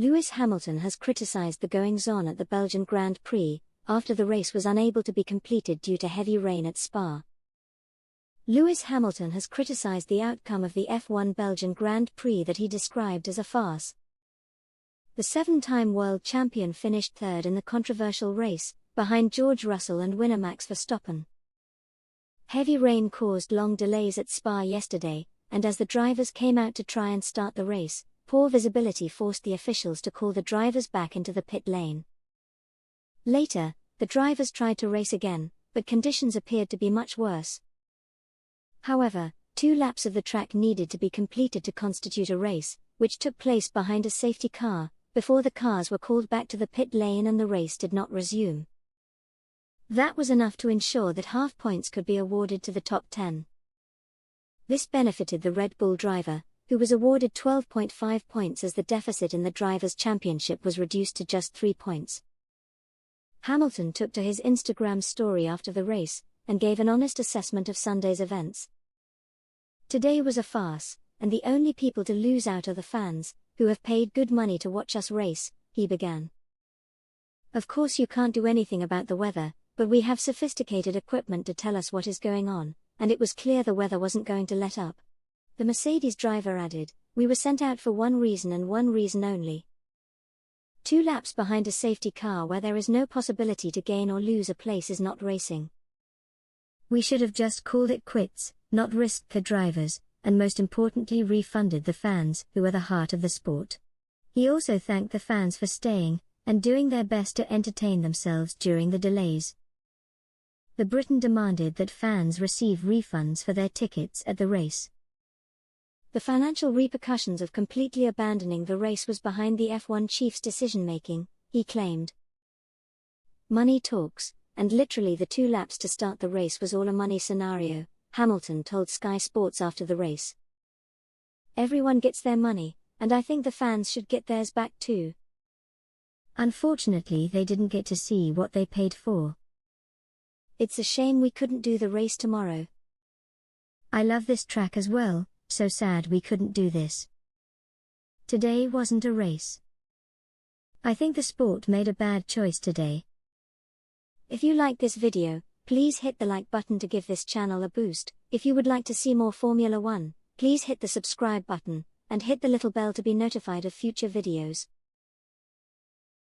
Lewis Hamilton has criticised the goings-on at the Belgian Grand Prix, after the race was unable to be completed due to heavy rain at Spa. Lewis Hamilton has criticised the outcome of the F1 Belgian Grand Prix that he described as a farce. The seven-time world champion finished third in the controversial race, behind George Russell and winner Max Verstappen. Heavy rain caused long delays at Spa yesterday, and as the drivers came out to try and start the race, poor visibility forced the officials to call the drivers back into the pit lane. Later, the drivers tried to race again, but conditions appeared to be much worse. However, 2 laps of the track needed to be completed to constitute a race, which took place behind a safety car, before the cars were called back to the pit lane and the race did not resume. That was enough to ensure that half points could be awarded to the top 10. This benefited the Red Bull driver, who was awarded 12.5 points as the deficit in the Drivers' Championship was reduced to just 3 points. Hamilton took to his Instagram story after the race, and gave an honest assessment of Sunday's events. "Today was a farce, and the only people to lose out are the fans, who have paid good money to watch us race," he began. "Of course you can't do anything about the weather, but we have sophisticated equipment to tell us what is going on, and it was clear the weather wasn't going to let up." The Mercedes driver added, "We were sent out for one reason and one reason only. 2 laps behind a safety car where there is no possibility to gain or lose a place is not racing. We should have just called it quits, not risked the drivers, and most importantly refunded the fans, who are the heart of the sport." He also thanked the fans for staying, and doing their best to entertain themselves during the delays. The Briton demanded that fans receive refunds for their tickets at the race. The financial repercussions of completely abandoning the race was behind the F1 chief's decision-making, he claimed. "Money talks, and literally the 2 laps to start the race was all a money scenario," Hamilton told Sky Sports after the race. "Everyone gets their money, and I think the fans should get theirs back too. Unfortunately they didn't get to see what they paid for. It's a shame we couldn't do the race tomorrow. I love this track as well, so sad we couldn't do this. Today wasn't a race. I think the sport made a bad choice today." If you like this video, please hit the like button to give this channel a boost. If you would like to see more Formula 1, please hit the subscribe button, and hit the little bell to be notified of future videos.